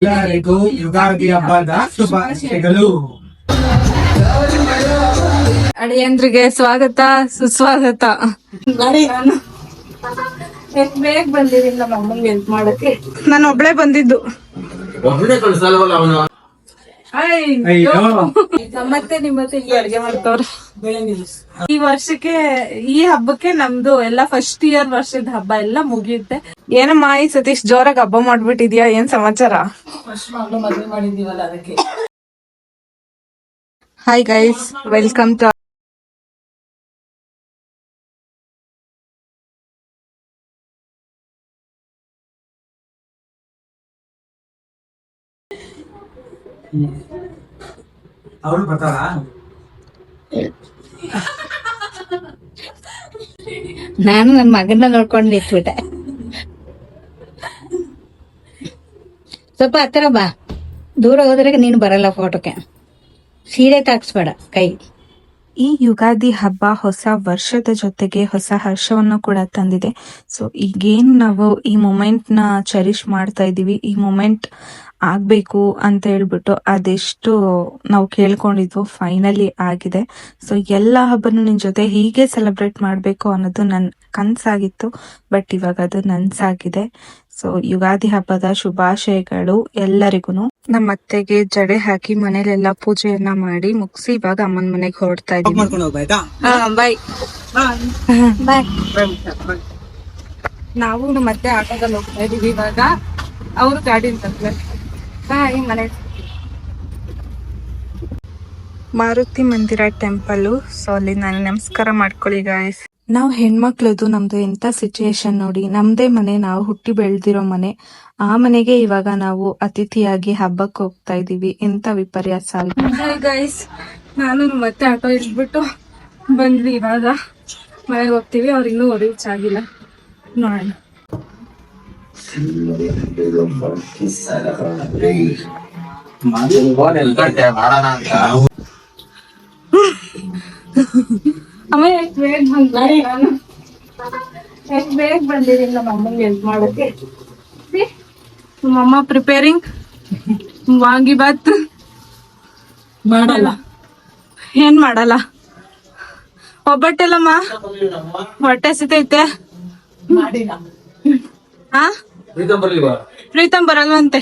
ಎಲ್ಲರಿಗೂ ಯುಗಾದಿ ಹಬ್ಬದ ಶುಭಾಶಯಗಳು. ಅಳಿಯಂದ್ರಿಗೆ ಸ್ವಾಗತ ಸುಸ್ವಾಗತ. ನಾನು ಬೇಗ ಬಂದಿದ್ದೀನಿ ನಮ್ಮ ಅಮ್ಮಂಗೆ ಹೆಲ್ಪ್ ಮಾಡಕ್ಕೆ. ನಾನು ಒಬ್ಳೆ ಬಂದಿದ್ದು. ನಮ್ಮತ್ತೆ ನಿಮ್ಮತ್ತೆ ಇಲ್ಲಿ ಅಡ್ಗೆ ಮಾಡ್ತವ್ರೆ. ಈ ವರ್ಷಕ್ಕೆ ಈ ಹಬ್ಬಕ್ಕೆ ನಮ್ದು ಎಲ್ಲ ಫಸ್ಟ್ ಇಯರ್ ವರ್ಷದ ಹಬ್ಬ ಎಲ್ಲ ಮುಗಿಯುತ್ತೆ. ಏನಮ್ಮ ಈ ಸತೀಶ್ ಜೋರಾಗಿ ಹಬ್ಬ ಮಾಡ್ಬಿಟ್ಟಿದ್ಯಾ? ಏನ್ ಸಮಾಚಾರ? ಮದ್ವೆ ಮಾಡಿದೀವಲ್ಲ ಅದಕ್ಕೆ. ಹಾಯ್ ಗೈಸ್, ವೆಲ್ಕಮ್ ಟು ಅವಳು ಬರ್ತಾಳ. ನಾನು ನನ್ನ ಮಗನ ನೋಡ್ಕೊಂಡು ನಿಂತ್ಬಿಟ್ಟೆ. ಸ್ವಲ್ಪ ಹತ್ತಿರ ಬಾ, ದೂರ ಹೋದ್ರೆ ನೀನು ಬರಲ್ಲ ಫೋಟೋಕ್ಕೆ. ಸೀರೆ ತಾಕ್ಸ್ಬೇಡ ಕೈ. ಈ ಯುಗಾದಿ ಹಬ್ಬ ಹೊಸ ವರ್ಷದ ಜೊತೆಗೆ ಹೊಸ ಹರ್ಷವನ್ನು ಕೂಡ ತಂದಿದೆ. ಸೊ ಈಗೇನು ನಾವು ಈ ಮೊಮೆಂಟ್ ನ ಚೆರಿಶ್ ಮಾಡ್ತಾ ಇದೀವಿ, ಈ ಮೊಮೆಂಟ್ ಆಗ್ಬೇಕು ಅಂತ ಹೇಳ್ಬಿಟ್ಟು ಅದೆಷ್ಟು ನಾವು ಕೇಳ್ಕೊಂಡಿದ್ವು ಫೈನಲಿ ಆಗಿದೆ. ಸೊ ಎಲ್ಲ ಹಬ್ಬನು ನಿನ್ ಜೊತೆ ಹೀಗೆ ಸೆಲೆಬ್ರೇಟ್ ಮಾಡ್ಬೇಕು ಅನ್ನೋದು ನನ್ ಕನ್ಸಾಗಿತ್ತು, ಬಟ್ ಇವಾಗ ಅದು ನನ್ಸಾಗಿದೆ. ಸೊ ಯುಗಾದಿ ಹಬ್ಬದ ಶುಭಾಶಯಗಳು ಎಲ್ಲರಿಗೂ. ನಮ್ಮ ಅತ್ತೆಗೆ ಜಡೆ ಹಾಕಿ ಮನೇಲೆಲ್ಲ ಪೂಜೆಯನ್ನ ಮಾಡಿ ಮುಗಿಸಿ ಇವಾಗ ಅಮ್ಮನ ಮನೆಗೆ ಹೊರಡ್ತಾ ಇದ್ದೀವಿ. ಬಾಯ್ ಬಾಯ್. ನಾವು ಮತ್ತೆ ಆಟೋದಲ್ಲಿ ಹೋಗ್ತಾ ಇದೀವಿ ಇವಾಗ. ಅವ್ರು ಗಾಡಿ ಅಂತಂದ್ರೆ ಮನೆ ಮಾರುತಿ ಮಂದಿರ ಟೆಂಪಲ್. ಸೊ ಅಲ್ಲಿ ನಾನು ನಮಸ್ಕಾರ ಮಾಡ್ಕೊಳ್ಳಿ ಗಾಯ್ಸ್. ನಾವು ಹೆಣ್ಮಕ್ಳದು ನಮ್ದು ಎಂತ ಸಿಚುಯೇಷನ್ ನೋಡಿ. ನಮ್ದೇ ಮನೆ, ನಾವು ಹುಟ್ಟಿ ಬೆಳೆದಿರೋ ಮನೆ, ಆ ಮನೆಗೆ ಇವಾಗ ನಾವು ಅತಿಥಿಯಾಗಿ ಹಬ್ಬಕ್ಕೆ ಹೋಗ್ತಾ ಇದೀವಿ. ಎಂತ ವಿಪರ್ಯಾಸ ಅಲ್ವಾ ಗೈಸ್. ನಾನು ಮತ್ತೆ ಆಟೋ ಇಟ್ಬಿಟ್ಟು ಬಂದ್ವಿ. ಇವಾಗ ಮನೆಗೆ ಹೋಗ್ತೀವಿ. ಅವ್ರು ಇನ್ನೂ ರೀಚ್ ಆಗಿಲ್ಲ, ನೋಡೋಣ. ಬೇಗ ಬಂದಿದ್ದೀನಿ ನಮ್ಮ ಅಮ್ಮಂಗೆ ಹೆಲ್ಪ್ ಮಾಡಕ್ಕೆ. ನಮ್ಮಮ್ಮ ಪ್ರಿಪೇರಿಂಗ್ ವಾಂಗಿ ಬಾತ್ ಮಾಡಲ್ಲ. ಏನ್ ಮಾಡಲ್ಲ? ಒಬ್ಬಟ್ಟೆಲ್ಲಮ್ಮ ಹೊಟ್ಟೆ ಸಿತೈತೆ. ಹಾ, ಪ್ರೀತಮ್ ಬರಲ್ವಂತೆ.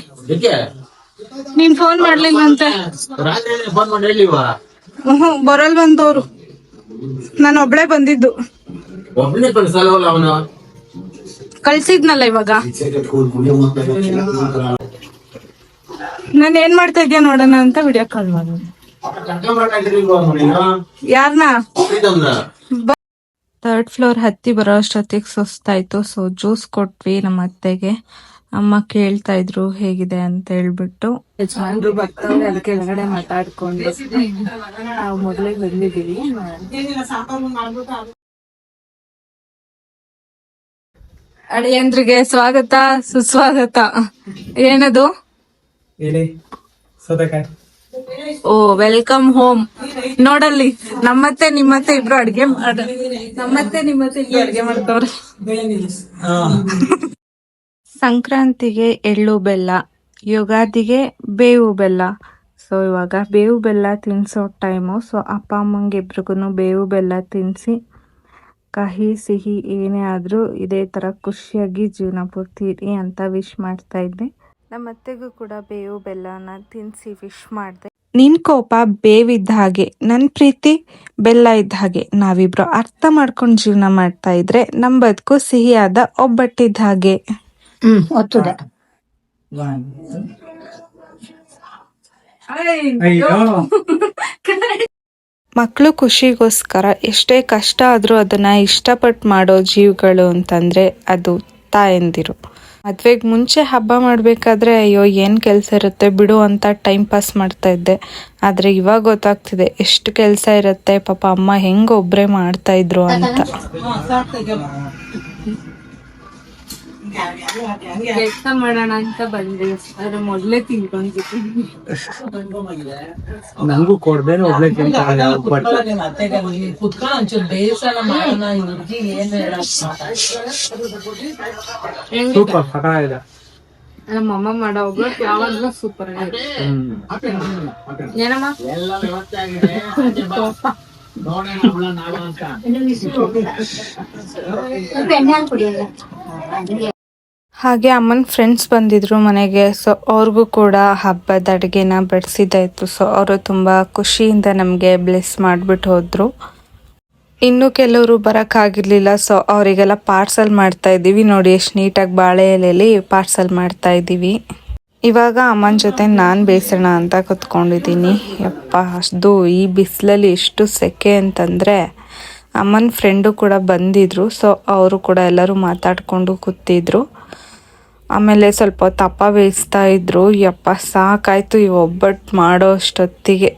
ನೀನ್ ಫೋನ್ ಮಾಡ್ಲಿಲ್ವಂತೆ. ಬರಲ್ವಂತವ್ರು. ನಾನು ಒಬ್ಳೆ ಬಂದಿದ್ದು. ಕಳ್ಸಿದ್ನಲ್ಲ ಇವಾಗ. ನಾನು ಏನ್ ಮಾಡ್ತಾ ಇದ್ಯಾ ನೋಡೋಣ ಅಂತ ವಿಡಿಯೋ ಕಾಲ್ ಮಾಡೋದು. ಯಾರನ್ನ? ಥರ್ಡ್ ಫ್ಲೋರ್ ಹತ್ತಿ ಬರೋ ಅಷ್ಟೊತ್ತಿಗೆ ಸುಸ್ತಾಯ್ತು. ಸೊ ಜ್ಯೂಸ್ ಕೊಟ್ವಿ ನಮ್ಮ ಅತ್ತೆಗೆ. ಅಮ್ಮ ಕೇಳ್ತಾ ಇದ್ರು ಹೇಗಿದೆ ಅಂತ ಹೇಳ್ಬಿಟ್ಟು. ಯಜಮಾನ್ರು ಬರ್ತಾವ್ರೆ, ಅಲ್ಲಿ ಕೆಳಗಡೆ ಮಾತಾಡ್ಕೊಂಡು ನಾವು ಮೊದಲೇ ಬಂದಿದ್ದೀವಿ. ಅಳಿಯಂದ್ರಿಗೆ ಸ್ವಾಗತ ಸುಸ್ವಾಗತ. ಏನದು? ಓ, ವೆಲ್ಕಮ್ ಹೋಮ್. ನೋಡಲ್ಲಿ ನಮ್ಮತ್ತೆ ನಿಮ್ಮತ್ತೆ ಇಬ್ರು ಅಡ್ಗೆ ಮಾಡ್ತವ್ರೆ. ಸಂಕ್ರಾಂತಿಗೆ ಎಳ್ಳು ಬೆಲ್ಲ, ಯುಗಾದಿಗೆ ಬೇವು ಬೆಲ್ಲ. ಸೊ ಇವಾಗ ಬೇವು ಬೆಲ್ಲ ತಿನ್ಸೋ ಟೈಮು. ಸೊ ಅಪ್ಪ ಅಮ್ಮಂಗೆ ಇಬ್ರಿಗೂ ಬೇವು ಬೆಲ್ಲ ತಿನ್ಸಿ, ಕಹಿ ಸಿಹಿ ಏನೇ ಆದ್ರೂ ಇದೇ ತರ ಖುಷಿಯಾಗಿ ಜೀವನ ಪೂರ್ತಿ ಇರಿ ಅಂತ ವಿಶ್ ಮಾಡ್ತಾ ಇದ್ದೆ. ನಮ್ಮ ಅತ್ತೆಗೂ ಕೂಡ ಬೇವು ಬೆಲ್ಲನ ತಿನ್ಸಿ ವಿಶ್ ಮಾಡಿದೆ. ನಿನ್ ಕೋಪ ಬೇವಿದ್ದ ಹಾಗೆ, ನನ್ ಪ್ರೀತಿ ಬೆಲ್ಲ ಇದ್ದ ಹಾಗೆ. ನಾವಿಬ್ರು ಅರ್ಥ ಮಾಡ್ಕೊಂಡು ಜೀವನ ಮಾಡ್ತಾ ಇದ್ರೆ ನಮ್ ಬದುಕು ಸಿಹಿಯಾದ ಒಬ್ಬಟ್ಟಿದ್ದ ಹಾಗೆ. ಒತ್ತುದ ಮಕ್ಕಳು ಖುಷಿಗೋಸ್ಕರ ಎಷ್ಟೇ ಕಷ್ಟ ಆದ್ರೂ ಅದನ್ನ ಇಷ್ಟಪಟ್ಟು ಮಾಡೋ ಜೀವಗಳು ಅಂತಂದ್ರೆ ಅದು ತಾಯಂದಿರು. ಮದ್ವೆಗ್ ಮುಂಚೆ ಹಬ್ಬ ಮಾಡ್ಬೇಕಾದ್ರೆ ಅಯ್ಯೋ ಏನ್ ಕೆಲ್ಸ ಇರುತ್ತೆ ಬಿಡು ಅಂತ ಟೈಮ್ ಪಾಸ್ ಮಾಡ್ತಾ ಇದ್ದೆ. ಆದ್ರೆ ಇವಾಗ ಗೊತ್ತಾಗ್ತಿದೆ ಎಷ್ಟು ಕೆಲ್ಸ ಇರುತ್ತೆ, ಪಾಪ ಅಮ್ಮ ಹೆಂಗ್ ಒಬ್ರೇ ಮಾಡ್ತಾ ಇದ್ರು ಅಂತ. ಕೆಲ್ಸ ಮಾಡೋಣ ಅಂತ ಬಂದೆ, ಆದ್ರೆ ಮೊದ್ಲೇ ತಿನ್ಕೊಂಡಿದ್ದೀನಿ. ನಂಗೂ ಕೊಡ್ದೇನೆ ಒಬ್ಳೆ ಸೂಪರ್ ಸಕಾಗಿದೆ. ನಮ್ಮಮ್ಮ ಮಾಡೋ ಒಬ್ಬಟ್ಟು ಯಾವಾಗ್ಲೂ ಸೂಪರ್ ಆಗಿದೆ. ಏನಮ್ಮ ಹಾಗೆ ಅಮ್ಮನ ಫ್ರೆಂಡ್ಸ್ ಬಂದಿದ್ರು ಮನೆಗೆ. ಸೊ ಅವ್ರಿಗೂ ಕೂಡ ಹಬ್ಬದ ಅಡುಗೆನ ಬಡಿಸಿದ್ದಾಯಿತು. ಸೊ ಅವರು ತುಂಬ ಖುಷಿಯಿಂದ ನಮಗೆ ಬ್ಲೆಸ್ ಮಾಡಿಬಿಟ್ಟು ಹೋದರು. ಇನ್ನು ಕೆಲವರು ಬರೋಕ್ಕಾಗಿರ್ಲಿಲ್ಲ. ಸೊ ಅವರಿಗೆಲ್ಲ ಪಾರ್ಸಲ್ ಮಾಡ್ತಾ ಇದ್ದೀವಿ. ನೋಡಿ ಎಷ್ಟು ನೀಟಾಗಿ ಬಾಳೆ ಎಲೆಯಲ್ಲಿ ಪಾರ್ಸಲ್ ಮಾಡ್ತಾ ಇದ್ದೀವಿ. ಇವಾಗ ಅಮ್ಮನ ಜೊತೆ ನಾನು ಬೇಯಿಸೋಣ ಅಂತ ಕುತ್ಕೊಂಡಿದ್ದೀನಿ. ಯಪ್ಪ ಅದು ಈ ಬಿಸಿಲಲ್ಲಿ ಎಷ್ಟು ಸೆಕೆ ಅಂತಂದರೆ ಅಮ್ಮನ ಫ್ರೆಂಡು ಕೂಡ ಬಂದಿದ್ರು. ಸೊ ಅವರು ಕೂಡ ಎಲ್ಲರೂ ಮಾತಾಡಿಕೊಂಡು ಕೂತಿದ್ರು. ಆಮೇಲೆ ಸ್ವಲ್ಪ ತಪ್ಪ ಬೇಯಿಸ್ತಾ ಇದ್ರು. ಯಪ್ಪ ಸಾಕಾಯಿತು ಈ ಒಬ್ಬಟ್ಟು ಮಾಡೋ ಅಷ್ಟೊತ್ತಿಗೆ.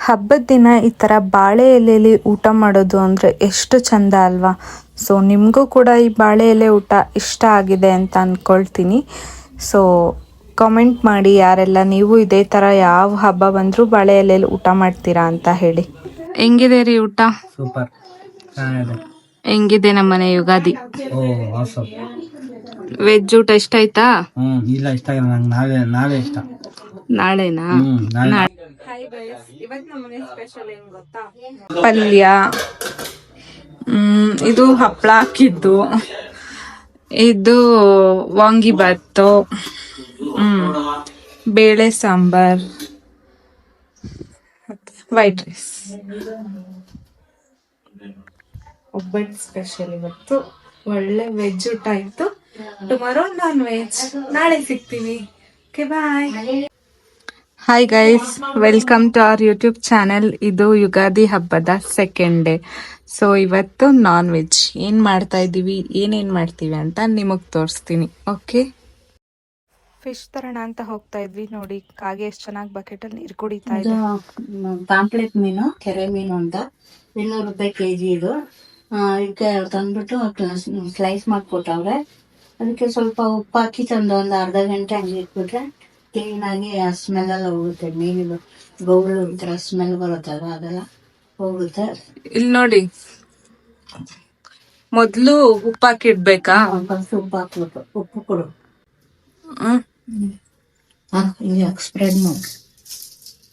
ಹಬ್ಬದ ದಿನ ಈ ಥರ ಬಾಳೆ ಎಲೆಯಲ್ಲಿ ಊಟ ಮಾಡೋದು ಅಂದರೆ ಎಷ್ಟು ಚಂದ ಅಲ್ವಾ. ಸೊ ನಿಮಗೂ ಕೂಡ ಈ ಬಾಳೆ ಎಲೆ ಊಟ ಇಷ್ಟ ಆಗಿದೆ ಅಂತ ಅಂದ್ಕೊಳ್ತೀನಿ. ಸೊ ಕಾಮೆಂಟ್ ಮಾಡಿ ಯಾರೆಲ್ಲ ನೀವು ಇದೇ ಥರ ಯಾವ ಹಬ್ಬ ಬಂದರೂ ಬಾಳೆ ಎಲೆಯಲ್ಲಿ ಊಟ ಮಾಡ್ತೀರಾ ಅಂತ ಹೇಳಿ. ಹೆಂಗಿದೆ ರೀ ಊಟ? ಸೂಪರ್. ಹೆಂಗಿದೆ ನಮ್ಮನೆ ಯುಗಾದಿ? ಓ ಆಸಮ್. ವೆಜ್ ಊಟ ಇಷ್ಟ ಆಯ್ತಾ? ಇಲ್ಲ ಇಷ್ಟ ಆಗಿಲ್ಲ ನಂಗೆ. ನಾಳೆ ಇಷ್ಟ. ನಾಳೆನಾ? ನಾಳೆ. ಪಲ್ಯ, ಇದು ಹಪ್ಪಳ ಹಾಕಿದ್ದು, ಇದು ವಾಂಗಿಬಾತು, ಬೇಳೆ ಸಾಂಬಾರ್, ವೈಟ್ ರೈಸ್. ಒಬ್ಬಟ್ಟು ಸ್ಪೆಷಲ್ ಇವತ್ತು. ಒಳ್ಳೆ ವೆಜ್ ಊಟ ಆಯ್ತು. Tomorrow non veg. ನಾಳೆ ಸಿಗ್ತೀವಿ. Okay bye. Hi guys, welcome to our YouTube channel. ಇದು ಯುಗಾದಿ ಹಬ್ಬದ ಸೆಕೆಂಡ್ ಡೇ. ಸೊ ಇವತ್ತು ನಾನ್ ವೆಜ್ ಏನು ಮಾಡ್ತಾ ಇದ್ದೀವಿ, ಏನೇನು ಮಾಡ್ತೀವಿ ಅಂತ ನಿಮಗೆ ತೋರಿಸ್ತೀನಿ. ಓಕೆ, ಫಿಶ್ ತರೋಣ ಅಂತ ಹೋಗ್ತಾ ಇದ್ವಿ. ನೋಡಿ ಕಾಗೆ ಎಷ್ಟು ಚೆನ್ನಾಗಿ ಬಕೆಟಲ್ಲಿ ನೀರು ಕುಡಿತಾ ಇದೆ. ಪಾಂಪ್ಲೆಟ್ ಮೀನು, ಕೆರೆ ಮೀನು ಅಂತ 200 ರೂಪಾಯಿ kg ಇದು. ಇದಕ್ಕೆ ತಂದ್ಬಿಟ್ಟು ಸ್ಲೈಸ್ ಮಾಡಿಕೊಟ್ಟವ್ರೆ. ಅದಕ್ಕೆ ಸ್ವಲ್ಪ ಉಪ್ಪು ಹಾಕಿ ತಂದು ಒಂದು ಅರ್ಧ ಗಂಟೆ ಹಂಗೆ ಇಟ್ಬಿಟ್ರೆ ಕ್ಲೀನಾಗಿ ಆ ಸ್ಮೆಲ್ ಎಲ್ಲ ಹೋಗುತ್ತೆ. ಮೀನಿದು ಗೌಳು ಒಂಥರ ಸ್ಮೆಲ್ ಬರುತ್ತಲ್ಲ, ಅದೆಲ್ಲ ಹೋಗುತ್ತೆ. ಇಲ್ಲಿ ನೋಡಿ, ಮೊದ್ಲು ಉಪ್ಪು ಹಾಕಿಡ್ಬೇಕಾ? ಫಸ್ಟ್ ಉಪ್ಪು ಹಾಕ್ಬೇಕು. ಉಪ್ಪು ಕೊಡು, ಇಲ್ಲಿ ಹಾಕಿ ಸ್ಪ್ರೆಡ್ ಮಾಡಿ.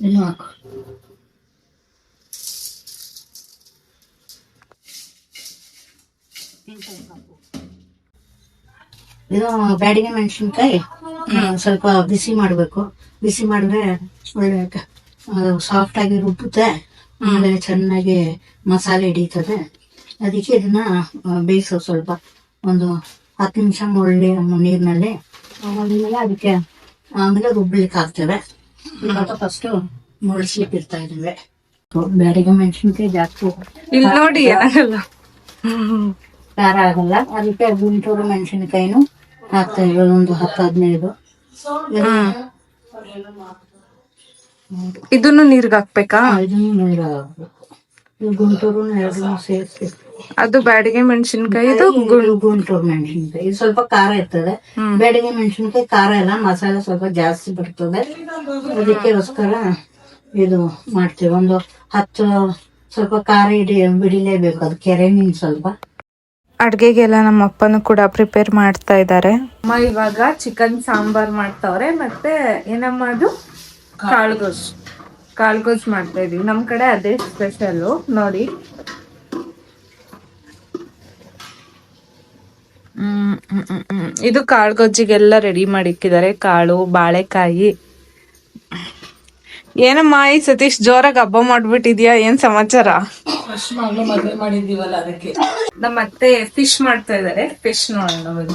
ಇನ್ನು ಹಾಕು. ಇದು ಬ್ಯಾಡಿಗೆ ಮೆಣಸಿನ್ಕಾಯಿ ಸ್ವಲ್ಪ ಬಿಸಿ ಮಾಡಬೇಕು. ಬಿಸಿ ಮಾಡಿದ್ರೆ ಒಳ್ಳೆ ಸಾಫ್ಟ್ ಆಗಿ ರುಬ್ಬುತ್ತೆ. ಆಮೇಲೆ ಚೆನ್ನಾಗಿ ಮಸಾಲೆ ಹಿಡಿತದೆ. ಅದಕ್ಕೆ ಇದನ್ನ ಬೇಯಿಸೋ ಸ್ವಲ್ಪ ಒಂದು 10 ನಿಮಿಷ ಒಳ್ಳೆ ನೀರಿನಲ್ಲಿ. ಆಮೇಲೆ ಅದಕ್ಕೆ ಆಮೇಲೆ ರುಬ್ಲಿಕ್ಕೆ ಹಾಕ್ತೇವೆ. ಇವಾಗ ಫಸ್ಟ್ ಮುಳ್ಸ್ಲಿಕ್ಕೆ ಇರ್ತಾ ಇದ್ದೇವೆ. ಬ್ಯಾಡಿಗೆ ಮೆಣಸಿನ್ಕಾಯಿ ಜಾಸ್ತಿ ಇಲ್ಲಿ ನೋಡಿ ಖಾರ ಆಗಲ್ಲ. ಅದಕ್ಕೆ ಗುಂಟೂರು ಮೆಣಸಿನಕಾಯಿನೂ ಹಾಕ್ತಾ ಇರೋದು ಒಂದು 10-15. ಇದನ್ನು ನೀರ್ಗೆ ಹಾಕ್ಬೇಕಾ? ಇದನ್ನು ನೀರು ಹಾಕ್ಬೇಕು. ಗುಂಟೂರು ಎರಡನ್ನೂ ಸೇರಿಸಿ. ಅದು ಬ್ಯಾಡಿಗೆ ಮೆಣಸಿನ್ಕಾಯಿ, ಇದು ಗುಂಟೂರು ಮೆಣಸಿನ್ಕಾಯಿ. ಇದು ಸ್ವಲ್ಪ ಖಾರ ಇರ್ತದೆ. ಬ್ಯಾಡಿಗೆ ಮೆಣಸಿನ್ಕಾಯಿ ಖಾರ ಎಲ್ಲ, ಮಸಾಲೆ ಸ್ವಲ್ಪ ಜಾಸ್ತಿ ಬರ್ತದೆ. ಅದಕ್ಕೋಸ್ಕರ ಇದು ಮಾಡ್ತೀವಿ. ಒಂದು 10 ಸ್ವಲ್ಪ ಖಾರ ಬಿಡಿಲೇಬೇಕು. ಅದು ಕೆರೆ ಮೀನು ಸ್ವಲ್ಪ. ಅಡ್ಗೆಗೆಲ್ಲ ನಮ್ಮ ಅಪ್ಪನೂ ಕೂಡ ಪ್ರಿಪೇರ್ ಮಾಡ್ತಾ ಇದ್ದಾರೆ. ಅಮ್ಮ ಇವಾಗ ಚಿಕನ್ ಸಾಂಬಾರ್ ಮಾಡ್ತಾವ್ರೆ. ಮತ್ತೆ ಏನಮ್ಮ ಅದು ಕಾಳ್ಗೋಜ್ ಮಾಡ್ತಾ ಇದೀವಿ. ನಮ್ ಕಡೆ ಅದೇ ಸ್ಪೆಷಲ್ ನೋಡಿ. ಇದು ಕಾಳ್ಗೊಜ್ಜಿಗೆಲ್ಲ ರೆಡಿ ಮಾಡಿಕ್ಕಿದ್ದಾರೆ. ಕಾಳು, ಬಾಳೆಕಾಯಿ. ಏನಮ್ಮ ಈ ಸತೀಶ್ ಜೋರಾಗಿ ಹಬ್ಬ ಮಾಡ್ಬಿಟ್ಟಿದ್ಯಾ? ಏನ್ ಸಮಾಚಾರ? ಮದುವೆ ಮಾಡಿದೀವಲ್ಲ ಅದಕ್ಕೆ. ನಮ್ಮ ಅತ್ತೆ ಫಿಶ್ ಮಾಡ್ತಾ ಇದಾರೆ. ಫಿಶ್ ನೋಡೋಣ.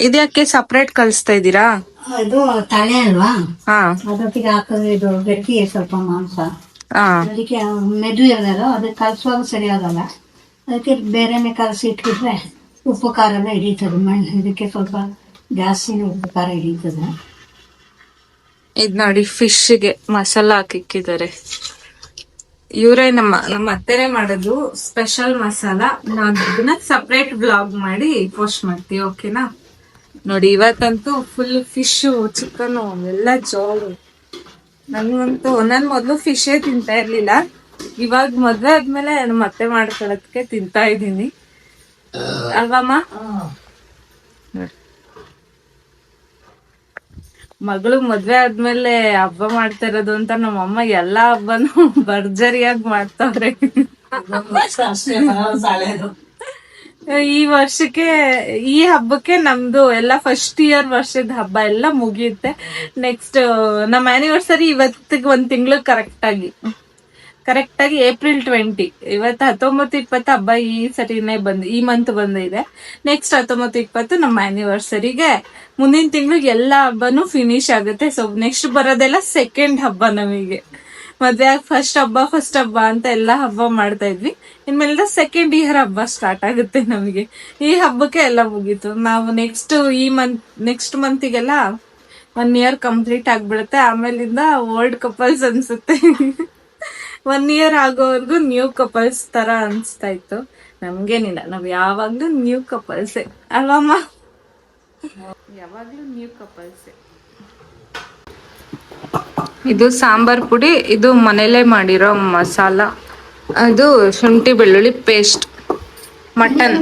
ಇದ್ಯಾಕೆ ಸಪ್ರೇಟ್ ಕಲಿಸ್ತಾ ಇದ್ದೀರಾ? ಇದು ತಲೆ ಅಲ್ವಾ, ಹಾ, ಅದೊಟ್ಟಿಗೆ ಹಾಕಿದ್ರೆ ಇದು ಗಟ್ಟಿ ಸ್ವಲ್ಪ ಮಾಂಸ. ಅದಕ್ಕೆ ಮೆದು ಇರೋದಲ್ಲ, ಅದಕ್ಕೆ ಕಲ್ಸುವಾಗ ಸರಿ ಆಗಲ್ಲ. ಅದಕ್ಕೆ ಬೇರೆನೆ ಕಲಸಿ ಇಟ್ಬಿಟ್ರೆ ಉಪ್ಪು ಖಾರ ಎಲ್ಲ ಹಿಡಿತದೆ. ಇದಕ್ಕೆ ಸ್ವಲ್ಪ ಜಾಸ್ತಿನೇ ಉಪ್ಪು ಖಾರ ಹಿಡಿತದೆ. ಇದ್ ನೋಡಿ, ಫಿಶ್ಗೆ ಮಸಾಲ ಹಾಕಿಕ್ಕಿದ್ದಾರೆ. ಇವರೇ ನಮ್ಮ ಅತ್ತೆನೇ ಮಾಡೋದು ಸ್ಪೆಷಲ್ ಮಸಾಲ. ನಾವು ಇದನ್ನ ಸಪ್ರೇಟ್ ಬ್ಲಾಗ್ ಮಾಡಿ ಪೋಸ್ಟ್ ಮಾಡ್ತೀವಿ. ಓಕೆನಾ? ನೋಡಿ ಇವತ್ತಂತೂ ಫುಲ್ ಫಿಶು, ಚಿಕನು ಎಲ್ಲ ಜೋರು. ನನಗಂತೂ ನಾನು ಮೊದಲು ಫಿಶೇ ತಿಂತಾ ಇರ್ಲಿಲ್ಲ. ಇವಾಗ ಮದ್ವೆ ಆದ್ಮೇಲೆ ನಮ್ಮ ಅತ್ತೆ ಮಾಡ್ಕೊಳ್ಳೋದಕ್ಕೆ ತಿಂತಾ ಇದ್ದೀನಿ ಅಲ್ವಮ್ಮ? ಮಗಳು ಮದ್ವೆ ಆದ್ಮೇಲೆ ಹಬ್ಬ ಮಾಡ್ತಾ ಇರೋದು ಅಂತ ನಮ್ಮಮ್ಮ ಎಲ್ಲಾ ಹಬ್ಬನು ಭರ್ಜರಿಯಾಗಿ ಮಾಡ್ತಾವ್ರೆ. ಈ ವರ್ಷಕ್ಕೆ ಈ ಹಬ್ಬಕ್ಕೆ ನಮ್ದು ಎಲ್ಲ ಫಸ್ಟ್ ಇಯರ್ ವರ್ಷದ ಹಬ್ಬ ಎಲ್ಲ ಮುಗಿಯುತ್ತೆ. ನೆಕ್ಸ್ಟ್ ನಮ್ಮ ಆನಿವರ್ಸರಿ ಇವತ್ತಿಗೆ 1 ತಿಂಗಳು ಕರೆಕ್ಟ್ ಆಗಿ April 20. ಇವತ್ತು 19-20 ಹಬ್ಬ ಈ ಸರಿನೇ ಈ ಮಂತ್ ಬಂದಿದೆ. ನೆಕ್ಸ್ಟ್ 19-20 ನಮ್ಮ ಆನಿವರ್ಸರಿಗೆ. ಮುಂದಿನ ತಿಂಗಳಿಗೆ ಎಲ್ಲ ಹಬ್ಬನೂ ಫಿನಿಶ್ ಆಗುತ್ತೆ. ಸೊ ನೆಕ್ಸ್ಟ್ ಬರೋದೆಲ್ಲ ಸೆಕೆಂಡ್ ಹಬ್ಬ ನಮಗೆ. ಮದ್ವೆ ಫಸ್ಟ್ ಹಬ್ಬ ಅಂತ ಎಲ್ಲ ಹಬ್ಬ ಮಾಡ್ತಾ ಇದ್ವಿ. ಇನ್ಮೇಲೆ ಸೆಕೆಂಡ್ ಇಯರ್ ಹಬ್ಬ ಸ್ಟಾರ್ಟ್ ಆಗುತ್ತೆ ನಮಗೆ. ಈ ಹಬ್ಬಕ್ಕೆ ಎಲ್ಲ ಮುಗೀತು. ನಾವು ನೆಕ್ಸ್ಟ್ ಮಂತಿಗೆಲ್ಲ 1 ಇಯರ್ ಕಂಪ್ಲೀಟ್ ಆಗ್ಬಿಡುತ್ತೆ. ಆಮೇಲಿಂದ ಓಲ್ಡ್ ಕಪಲ್ಸ್ ಅನ್ಸುತ್ತೆ. 1 ಇಯರ್ ಆಗೋವರೆಗೂ ನ್ಯೂ ಕಪಲ್ಸ್ ತರ ಅನ್ಸ್ತಾ ಇತ್ತು. ನಮ್ಗೇನಿಲ್ಲ, ನಾವ್ ಯಾವಾಗ್ಲೂ ನ್ಯೂ ಕಪಲ್ಸೆ ಅಲ್ವಮ್ಮ? ಯಾವಾಗ್ಲೂ ನ್ಯೂ ಕಪಲ್ಸೆ. ಇದು ಸಾಂಬಾರ್ ಪುಡಿ, ಇದು ಮನೇಲೆ ಮಾಡಿರೋ ಮಸಾಲ, ಅದು ಶುಂಠಿ ಬೆಳ್ಳುಳ್ಳಿ ಪೇಸ್ಟ್, ಮಟನ್.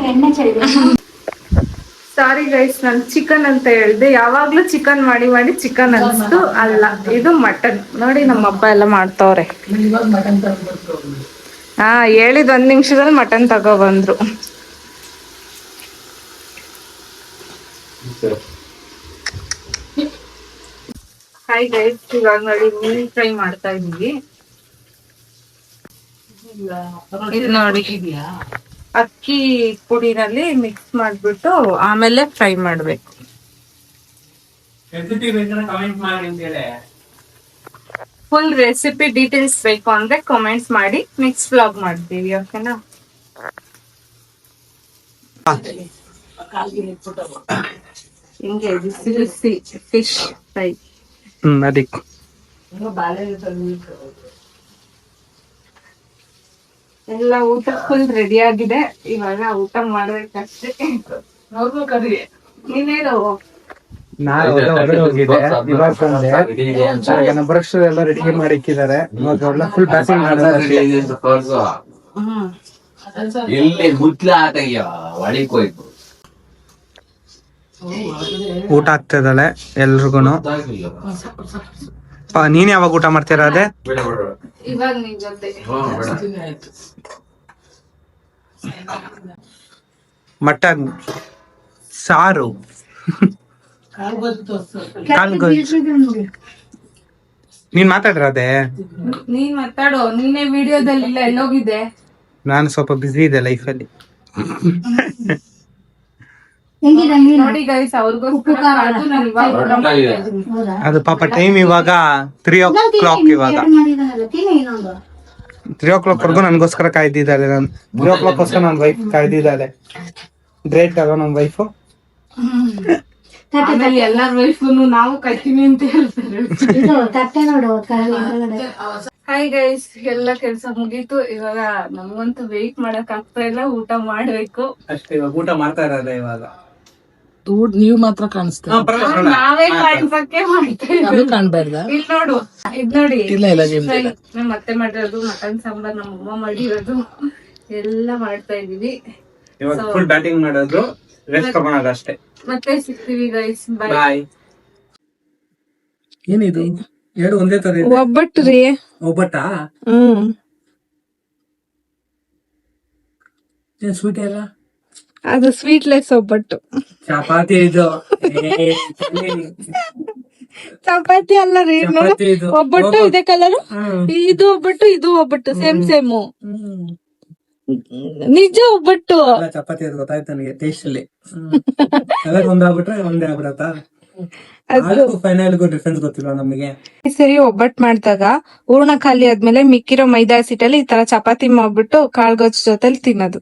ಸಾರಿ ಗೈಸ್, ನಾನು ಚಿಕನ್ ಅಂತ ಹೇಳ್ದೆ. ಯಾವಾಗ್ಲೂ ಚಿಕನ್ ಮಾಡಿ ಚಿಕನ್ ಅನ್ಸ್ತು. ಅಲ್ಲ, ಇದು ಮಟನ್. ನೋಡಿ ನಮ್ಮ ಅಪ್ಪ ಎಲ್ಲ ಮಾಡ್ತವ್ರೆ. ಹಾ, ಹೇಳಿದ್ 1 ನಿಮಿಷದಲ್ಲಿ ಮಟನ್ ತಗೊಬಂದ್ರು. ಹಾಯ್ ಗೈಸ್, ಇವಾಗ ನೋಡಿ ಮೀನ್ ಫ್ರೈ ಮಾಡ್ತಾ ಇದೀವಿ. ಇದು ನೋಡಿ, ಅಕ್ಕಿ ಪುಡಿನಲ್ಲಿ ಮಿಕ್ಸ್ ಮಾಡ್ಬಿಟ್ಟು ಆಮೇಲೆ ಫ್ರೈ ಮಾಡ್ಬೇಕು. ಫುಲ್ ರೆಸಿಪಿ ಡೀಟೇಲ್ಸ್ ಬೇಕು ಅಂದ್ರೆ ಕಾಮೆಂಟ್ಸ್ ಮಾಡಿ, ನೆಕ್ಸ್ಟ್ ವ್ಲಾಗ್ ಮಾಡ್ತೀವಿ. ಓಕೆನಾ? ಹಿಂಗೆ ಬಿಸಿ ಫಿಶ್ ಫ್ರೈ. ಎಲ್ಲ ಊಟ ಫುಲ್ ರೆಡಿ ಆಗಿದೆ. ಇವಾಗ ಊಟ ಮಾಡ್ಬೇಕಷ್ಟೇ. ನೀನೇನು ಹೊರಗಡೆ ಹೋಗಿದ್ದೆ, ಇವಾಗ ಬಂದೆ. ನಮ್ಮ ಬ್ರಷ್ ಎಲ್ಲ ರೆಡಿ ಮಾಡಿಕ್ಕಿದ್ದಾರೆ. ಫುಲ್ ಪ್ಯಾಕಿಂಗ್ ಊಟ ಆಗ್ತದಲೆ ಎಲ್ರಿಗೂನು. ನೀನ್ ಯಾವಾಗ ಊಟ ಮಾಡ್ತೀರ? ಅದೇ ಇವಾಗ ನಿನ್ ಜೊತೆ ಮಟನ್ ಸಾರು, ನೀನ್ ಮಾತಾಡ್ರದೆ. ನೀನ್ ಮಾತಾಡೋ, ನೀನೇ ವಿಡಿಯೋದಲ್ಲಿ ಇಲ್ಲ, ಎಲ್ಲೋಗಿದೆ? ನಾನು ಸ್ವಲ್ಪ ಬಿಸಿ ಇದೆ ಲೈಫಲ್ಲಿ. ನೋಡಿ ಗೈಸ್, ಅವ್ರಿಗೋಸ್ಕರ ಅದು ಪಾಪ ಟೈಮ್ ಇವಾಗ 3 o'clock. ಇವಾಗ 3 o'clock ವರ್ಗು ನನ್ಗೋಸ್ಕರ ಕಾಯ್ದಿದ್ದಾಳೆ. 3 o'clock ನನ್ನ ವೈಫ್ ಕಾಯ್ದಿದ್ದಾಳೆ. ಗ್ರೇಟ್ ಅಲ್ವಾ ನಮ್ ವೈಫು? ಎಲ್ಲಾರ ವೈಫ್ನು ನಾವು ಕಾಯ್ತೀನಿ ಅಂತ ಹೇಳ್ತಾರೆ. ಹಾಯ್ ಗೈಸ್, ಎಲ್ಲ ಕೆಲ್ಸ ಮುಗೀತು. ಇವಾಗ ನಮ್ಗಂತೂ ವೆಯ್ಟ್ ಮಾಡಕ್ ಆಗ್ತಾ ಇಲ್ಲ, ಊಟ ಮಾಡ್ಬೇಕು ಅಷ್ಟೇ. ಇವಾಗ ಊಟ ಮಾಡ್ತಾ ಇರೋದೇ. ಇವಾಗ ನೀವು ಮಾತ್ರ ಕಾಣಿಸ್ತೀರ, ನಾವೇ ಕಾಣ್ಸಕ್ಕೆ ಮಾಡ್ತೇವೆ. ಕಾಣ್ಬಾರ್ದ? ಇಲ್ಲಿ ನೋಡು, ಇದ್ ನೋಡಿ. ಇಲ್ಲ ನಮ್ ಅತ್ತೆ ಮಾಡಿರೋದು ಮಟನ್ ಸಾಂಬಾರ್, ನಮ್ಮಮ್ಮ ಮಾಡಿರೋದು ಎಲ್ಲ ಮಾಡ್ತಾ ಇದೀವಿ. ಇವಾಗ ಫುಲ್ ಬ್ಯಾಟಿಂಗ್ ಮಾಡೋದು, ರೆಸ್ಟ್ ತಗೊಳೋದು ಅಷ್ಟೇ. ಮತ್ತೆ ಸಿಗ್ತೀವಿ ಗೈಸ್, ಬಾಯ್. ಏನಿದು? 2 ಒಂದೇ ತರ ಇದೆ. ಒಬ್ಬಟ್ಟು ರೀ. ಒಬ್ಬಟ್ಟಾ? ಏನ್ ಸ್ವೀಟ್ ಎಲ್ಲ? ಅದು ಸ್ವೀಟ್ಲೆಸ್ ಒಬ್ಬಟ್ಟು. ಚಪಾತಿ ಇದು. ಚಪಾತಿ ಅಲ್ಲ ರೀ, ಒಬ್ಬಟ್ಟು ಇದೆ ಕಲರ್. ಇದು ಒಬ್ಬಟ್ಟು, ಇದು ಒಬ್ಬಟ್ಟು, ಸೇಮ್. ನಿಜ ಒಬ್ಬಟ್ಟು. ಚಪಾತಿ ಅದು ಗೊತ್ತಾಯ್ತು ನನಗೆ ಟೇಸ್ಟ್ ಅಲ್ಲಿ. ಒಂದಾಗ್ಬಿಟ್ರೆ ಒಂದೇ ಆಗ್ಬಿಡತ್ತಾ? ಫೈನಲ್ಗೂ ಡಿಫ್ರೆನ್ಸ್ ಗೊತ್ತಿಲ್ಲ ನಮಗೆ. ಸರಿ, ಒಬ್ಬಟ್ಟು ಮಾಡಿದಾಗ ಹೂರ್ಣ ಖಾಲಿ ಆದ್ಮೇಲೆ ಮಿಕ್ಕಿರೋ ಮೈದಾ ಹಸಿಟ್ಟಲ್ಲಿ ಈ ತರ ಚಪಾತಿ ಮಾಡ್ಬಿಟ್ಟು ಕಾಳ್ಗೊಜ್ಜು ಜೊತೆಲಿ ತಿನ್ನೋದು.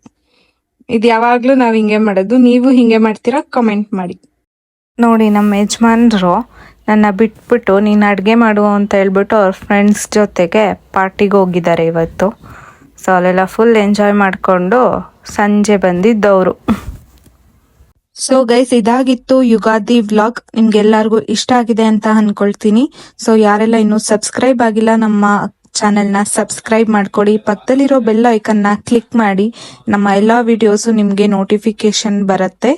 ಇದು ಯಾವಾಗ್ಲೂ ನಾವ್ ಹಿಂಗೆ ಮಾಡೋದು. ನೀವು ಹಿಂಗೆ ಮಾಡ್ತೀರಾ? ಕಮೆಂಟ್ ಮಾಡಿ. ನೋಡಿ, ನಮ್ಮ ಯಜಮಾನ್ರು ನನ್ನ ಬಿಟ್ಬಿಟ್ಟು ನೀನು ಅಡುಗೆ ಮಾಡು ಅಂತ ಹೇಳ್ಬಿಟ್ಟು ಅವ್ರ ಫ್ರೆಂಡ್ಸ್ ಜೊತೆಗೆ ಪಾರ್ಟಿಗೆ ಹೋಗಿದ್ದಾರೆ ಇವತ್ತು. ಸೊ ಅಲ್ಲೆಲ್ಲ ಫುಲ್ ಎಂಜಾಯ್ ಮಾಡಿಕೊಂಡು ಸಂಜೆ ಬಂದಿದ್ದವರು. ಸೊ ಗೈಸ್, ಇದಾಗಿತ್ತು ಯುಗಾದಿ ವ್ಲಾಗ್. ನಿಮ್ಗೆಲ್ಲರಿಗೂ ಇಷ್ಟ ಆಗಿದೆ ಅಂತ ಅನ್ಕೊಳ್ತೀನಿ. ಸೊ ಯಾರೆಲ್ಲ ಇನ್ನೂ ಸಬ್ಸ್ಕ್ರೈಬ್ ಆಗಿಲ್ಲ, ನಮ್ಮ ಚಾನೆಲ್ನ ಸಬ್ಸ್ಕ್ರೈಬ್ ಮಾಡ್ಕೊಳ್ಳಿ. ಪಕ್ಕದಲ್ಲಿರೋ ಬೆಲ್ ಐಕನ್ನ ಕ್ಲಿಕ್ ಮಾಡಿ. ನಮ್ಮ ಎಲ್ಲ ವಿಡಿಯೋಸು ನಿಮಗೆ ನೋಟಿಫಿಕೇಶನ್ ಬರುತ್ತೆ.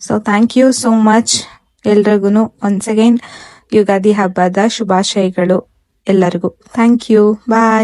So thank you so much ಎಲ್ರಿಗೂ. ಒನ್ಸ್ ಅಗೈನ್ ಯುಗಾದಿ ಹಬ್ಬದ ಶುಭಾಶಯಗಳು ಎಲ್ಲರಿಗೂ. Thank you. ಬಾಯ್.